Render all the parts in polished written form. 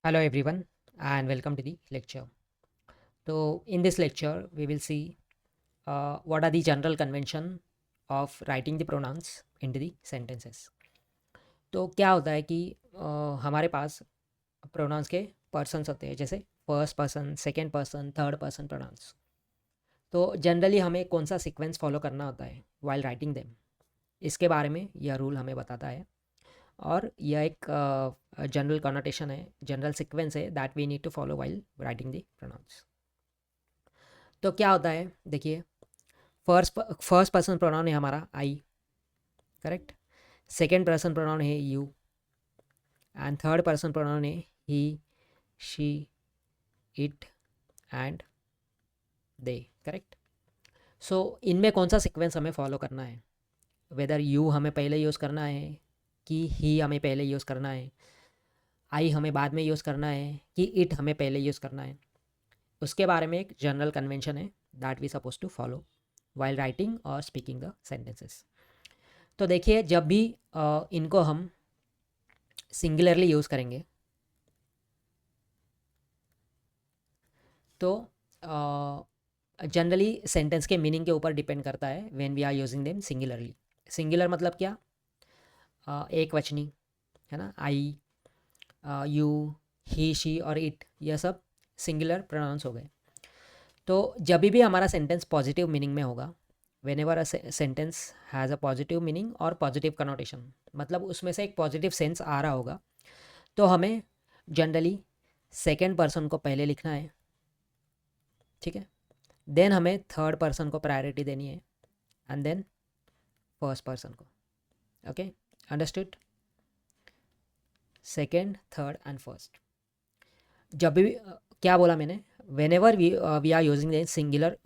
Hello everyone and welcome to the lecture. So in this lecture we will see what are the general convention of writing the pronouns into the sentences. तो क्या होता है कि हमारे पास pronounce के persons होते हैं जैसे first person, second person, third person pronouns. तो जनरली हमें कौन सा सीक्वेंस फॉलो करना होता है वाइल राइटिंग देम, इसके बारे में यह रूल हमें बताता है। और यह एक जनरल कॉनोटेशन है, जनरल सीक्वेंस है that we need to follow while writing the pronouns. तो क्या होता है देखिए, फर्स्ट पर्सन प्रोनाउन है हमारा I, correct. Second person pronoun है you and third person pronoun है he, she, it and they, correct. So इनमें कौन सा सीक्वेंस हमें फॉलो करना है, वेदर यू हमें पहले यूज़ करना है कि ही हमें पहले यूज़ करना है, आई हमें बाद में यूज़ करना है कि इट हमें पहले यूज़ करना है, उसके बारे में एक जनरल कन्वेंशन है that we suppose to follow while writing और स्पीकिंग द सेंटेंसेस। तो देखिए, जब भी इनको हम सिंगुलरली यूज़ करेंगे तो जनरली सेंटेंस के मीनिंग के ऊपर डिपेंड करता है when we are using them singularly. Singular मतलब क्या, एक वचनी, है ना। आई, यू, ही, शी और इट, यह सब सिंगुलर प्रोनाउंस हो गए। तो जब भी हमारा सेंटेंस पॉजिटिव मीनिंग में होगा, when ever a sentence has a positive meaning और पॉजिटिव कनोटेशन, मतलब उसमें से एक पॉजिटिव सेंस आ रहा होगा, तो हमें जनरली सेकेंड पर्सन को पहले लिखना है, ठीक है। देन हमें थर्ड पर्सन को प्रायोरिटी देनी है एंड देन फर्स्ट पर्सन को। Okay, understood. Second, third and first. जब भी क्या बोला मैंने, whenever we are using the singular,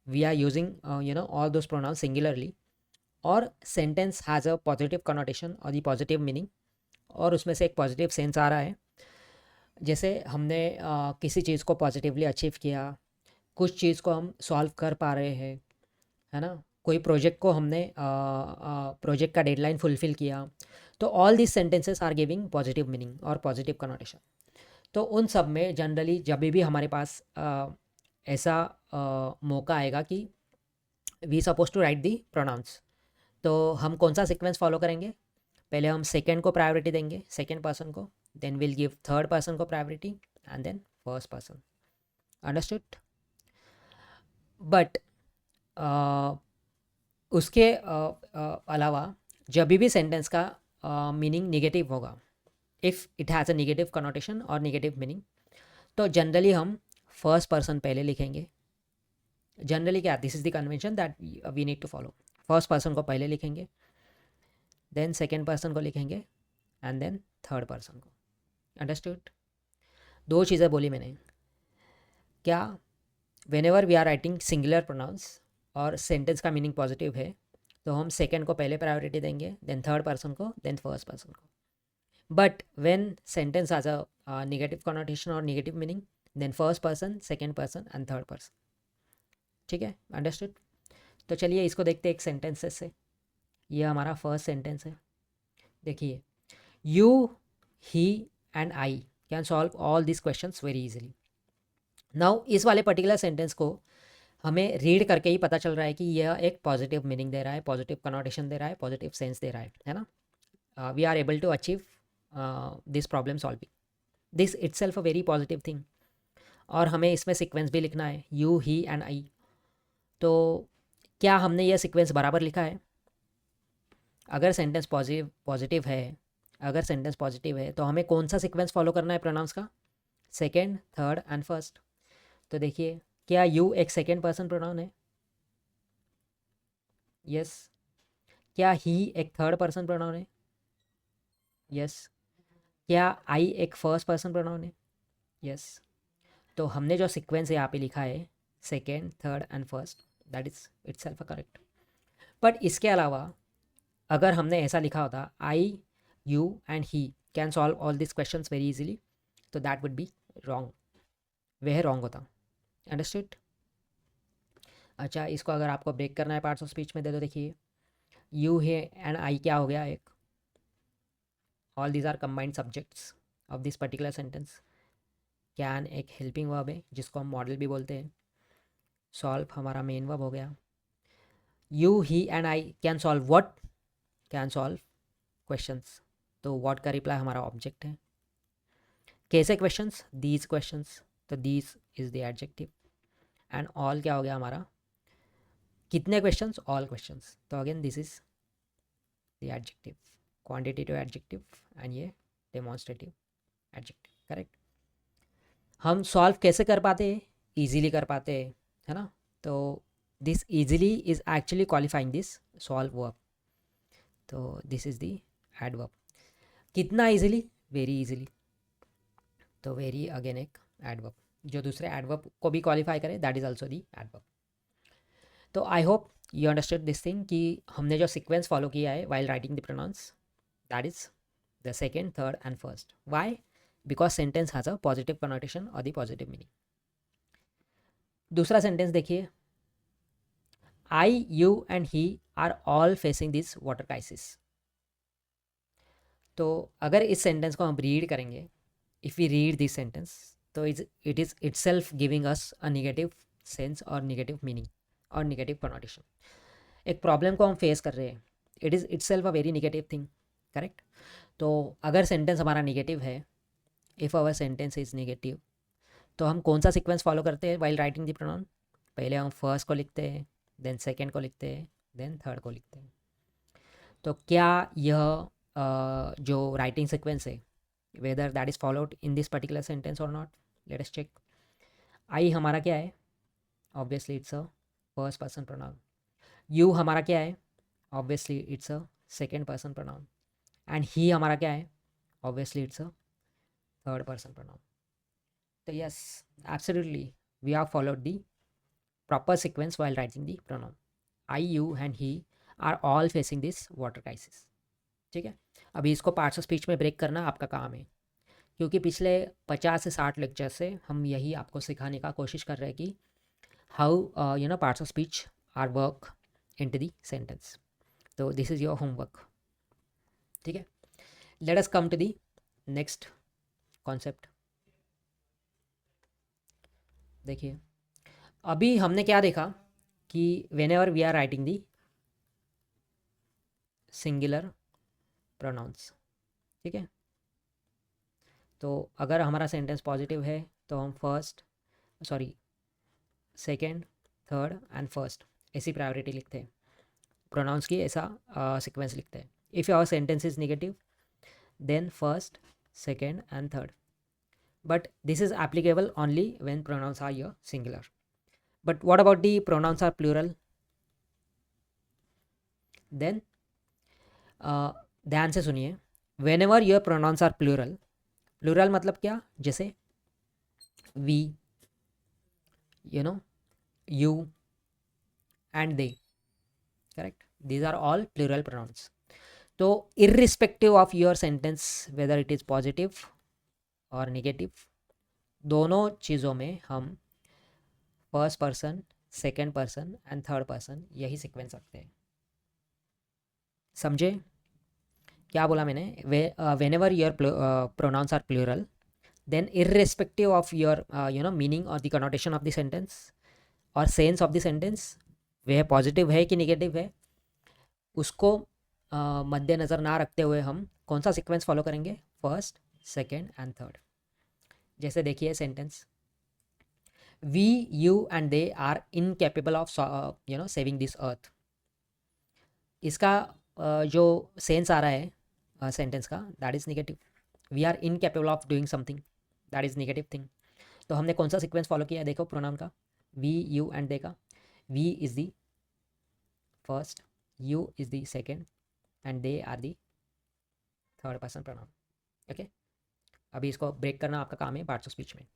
we are using all those pronouns singularly, और sentence has a positive connotation और दी पॉजिटिव मीनिंग, और उसमें से एक पॉजिटिव सेंस आ रहा है, जैसे हमने किसी चीज़ को पॉजिटिवली अचीव किया, कुछ चीज़ को हम सॉल्व कर पा रहे हैं, है ना। कोई प्रोजेक्ट को हमने प्रोजेक्ट का डेडलाइन फुलफिल किया, तो all this sentences are giving positive meaning और पॉजिटिव कनोटेशन। तो उन सब में जनरली जब भी हमारे पास ऐसा मौका आएगा कि we suppose to write the pronouns, तो हम कौन सा सीक्वेंस फॉलो करेंगे, पहले हम सेकेंड को प्रायोरिटी देंगे, सेकेंड पर्सन को, then will give third person को priority and then first person. Understood. But उसके अलावा जब भी सेंटेंस का मीनिंग निगेटिव होगा, if it has a negative connotation और निगेटिव मीनिंग, तो जनरली हम फर्स्ट पर्सन पहले लिखेंगे। जनरली क्या, this is the convention that we need to follow. First person को पहले लिखेंगे, देन सेकेंड पर्सन को लिखेंगे एंड देन थर्ड पर्सन को। अंडरस्टूड। दो चीज़ें बोली मैंने, क्या, whenever we are writing singular pronouns और सेंटेंस का मीनिंग पॉजिटिव है, तो हम सेकेंड को पहले प्रायोरिटी देंगे, देन थर्ड पर्सन को, देन फर्स्ट पर्सन को। But when sentence has a negative connotation और negative meaning, then first person, second person and third person. ठीक है, अंडरस्टूड। तो चलिए इसको देखते हैं एक सेंटेंसेस से। ये हमारा फर्स्ट सेंटेंस है, देखिए, you, he and I can solve all this questions very easily. Now इस वाले पर्टिकुलर सेंटेंस को हमें रीड करके ही पता चल रहा है कि यह एक पॉजिटिव मीनिंग दे रहा है, पॉजिटिव कनोटेशन दे रहा है, पॉजिटिव सेंस दे रहा है ना। We are able to achieve this problem solving, this itself a very positive thing. और हमें इसमें सीक्वेंस भी लिखना है, यू, ही एंड आई। तो क्या हमने यह सीक्वेंस बराबर लिखा है? अगर सेंटेंस पॉजिटिव है, अगर सेंटेंस पॉजिटिव है तो हमें कौन सा सीक्वेंस फॉलो करना है प्रोनाउंस का? Second, third and first. तो देखिए, क्या यू एक सेकेंड पर्सन प्रोनाउन है? यस। क्या ही एक थर्ड पर्सन प्रोनाउन है? यस। क्या आई एक फर्स्ट पर्सन प्रोनाउन है? यस। तो हमने जो सीक्वेंस यहाँ पे लिखा है, second, third and first, that is itself correct. But इसके अलावा अगर हमने ऐसा लिखा होता, I, you and he can solve all this questions very easily, तो दैट वुड बी रॉन्ग, वह रॉन्ग होता। अंडरस्टूड। अच्छा, इसको अगर आपको ब्रेक करना है पार्ट्स ऑफ स्पीच में दे दो, देखिए, यू है एंड आई क्या हो गया, एक, all these are combined subjects of this particular sentence. Can एक हेल्पिंग वर्ब है जिसको हम मॉडल भी बोलते हैं. सॉल्व हमारा मेन वर्ब हो गया. You he and I can solve what? Can solve questions. तो व्हाट का रिप्लाई हमारा ऑब्जेक्ट है. कैसे क्वेश्चंस? These questions. तो these is the adjective. And all क्या हो गया हमारा? कितने क्वेश्चंस? All questions. तो again this is the adjective, quantitative adjective, and ये डेमोन्स्ट्रेटिव एडजेक्टिव. करेक्ट. हम सॉल्व कैसे कर पाते हैं? ईजीली कर पाते हैं, है ना. तो this easily is actually qualifying this solve verb. तो दिस इज द एडवर्ब. कितना ईजिली? Very easily. तो वेरी अगेन एक एडवर्ब जो दूसरे एडवर्ब को भी क्वालिफाई करे, that is also the adverb. तो I hope you understood this thing कि हमने जो सीक्वेंस फॉलो किया है while writing the pronouns, that is the second, third and first. Why? Because sentence has a positive connotation और the positive meaning. दूसरा sentence देखिए. I, you and he are all facing this water crisis. तो अगर इस sentence को हम read करेंगे, if we read this sentence, तो it is itself giving us a negative sense और नेगेटिव मीनिंग और नेगेटिव कनोटेशन. एक प्रॉब्लम को हम फेस कर रहे हैं, it is itself a very negative thing. Correct. तो अगर सेंटेंस हमारा नेगेटिव है, if our sentence is negative, तो हम कौन सा सीक्वेंस फॉलो करते हैं वाइल राइटिंग द प्रोनाउन? पहले हम फर्स्ट को लिखते हैं, देन सेकेंड को लिखते हैं, देन थर्ड को लिखते हैं. तो क्या यह जो राइटिंग सीक्वेंस है, whether that is followed in this particular sentence or not, let us check. I हमारा क्या है? Obviously it's a first person pronoun. You हमारा क्या है? Obviously it's a second person pronoun. And he हमारा क्या है? Obviously it's a third person pronoun. So yes, absolutely we have followed the proper sequence while writing the pronoun. I, you and he are all facing this water crisis. ठीक है. अभी इसको parts of speech में break करना आपका काम है, क्योंकि पिछले 50 से 60 लेक्चर से हम यही आपको सिखाने का कोशिश कर रहे हैं कि how you know parts of speech are work into the sentence. तो दिस इज़ योर होमवर्क. ठीक है. Let us come to the next concept. देखिए, अभी हमने क्या देखा कि whenever we are writing the singular pronouns. ठीक है. तो अगर हमारा सेंटेंस पॉजिटिव है तो हम सेकेंड, थर्ड एंड फर्स्ट ऐसी प्रायोरिटी लिखते हैं, प्रोनाउंस की ऐसा सीक्वेंस लिखते हैं. If our sentence is negative, then first, second and third. But this is applicable only when pronouns are your singular. But what about the pronouns are plural? Then ध्यान से सुनिए. Whenever your pronouns are plural, plural मतलब क्या? जैसे we, you know, you and they. Correct. These are all plural pronounce. तो irrespective of your sentence whether it is positive और negative, दोनों चीज़ों में हम first person, second person and third person यही सीक्वेंस रखते हैं. समझे क्या बोला मैंने? Whenever your pronouns are plural, then irrespective of your you know meaning और the connotation of the sentence और सेंस ऑफ द सेंटेंस, वह पॉजिटिव है कि नेगेटिव है, उसको मद्देनज़र ना रखते हुए हम कौन सा सीक्वेंस फॉलो करेंगे? First, second and third. जैसे देखिए sentence, we, you and they are incapable of you know saving this earth. इसका जो सेंस आ रहा है सेंटेंस का, that is negative. We are incapable of doing something, that is negative thing. तो हमने कौन सा सीक्वेंस फॉलो किया? देखो प्रोनाउन का, वी, यू एंड दे का. We is the first, you is the second and they are the third person pronoun. Okay. अभी इसको ब्रेक करना आपका काम है पार्ट्स ऑफ स्पीच में.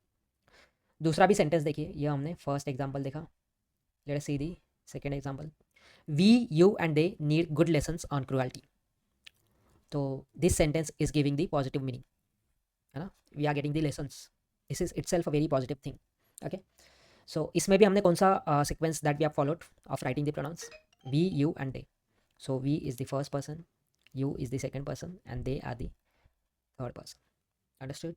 दूसरा भी सेंटेंस देखिए. यह हमने फर्स्ट एग्जांपल देखा. Let us see the second example. We, you and they need good lessons on cruelty. तो this sentence is giving the positive meaning, है ना. We are getting the lessons. This is itself a very positive thing. Okay. So इसमें भी हमने कौन सा sequence that we have followed of writing the pronouns? We, you and they. So we is the first person, you is the second person and they are the third person. Understood?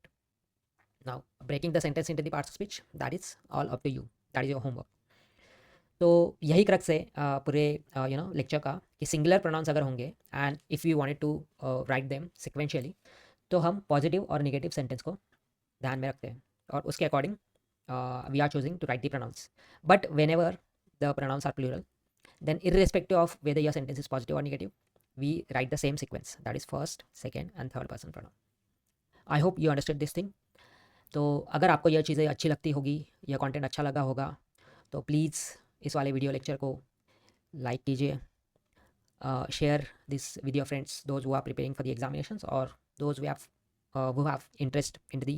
Now breaking the sentence into the parts of speech, that is all up to you, that is your homework. तो यही crux है पूरे lecture का कि singular pronouns अगर होंगे and if you wanted to write them sequentially, तो हम पॉजिटिव और नेगेटिव सेंटेंस को ध्यान में रखते हैं और उसके according we are choosing to write the pronouns. But whenever the pronouns are plural, then irrespective of whether your sentence is positive or negative, we write the same sequence, that is first, second and third person pronoun. I hope you understood this thing. तो अगर आपको यह चीज़ें अच्छी लगती होगी, यह content अच्छा लगा होगा, तो प्लीज़ इस वाले वीडियो लेक्चर को लाइक कीजिए, share this with your friends, those who are preparing for the examinations और those who have interest in the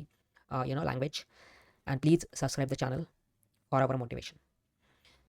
language, and please subscribe the channel for our motivation.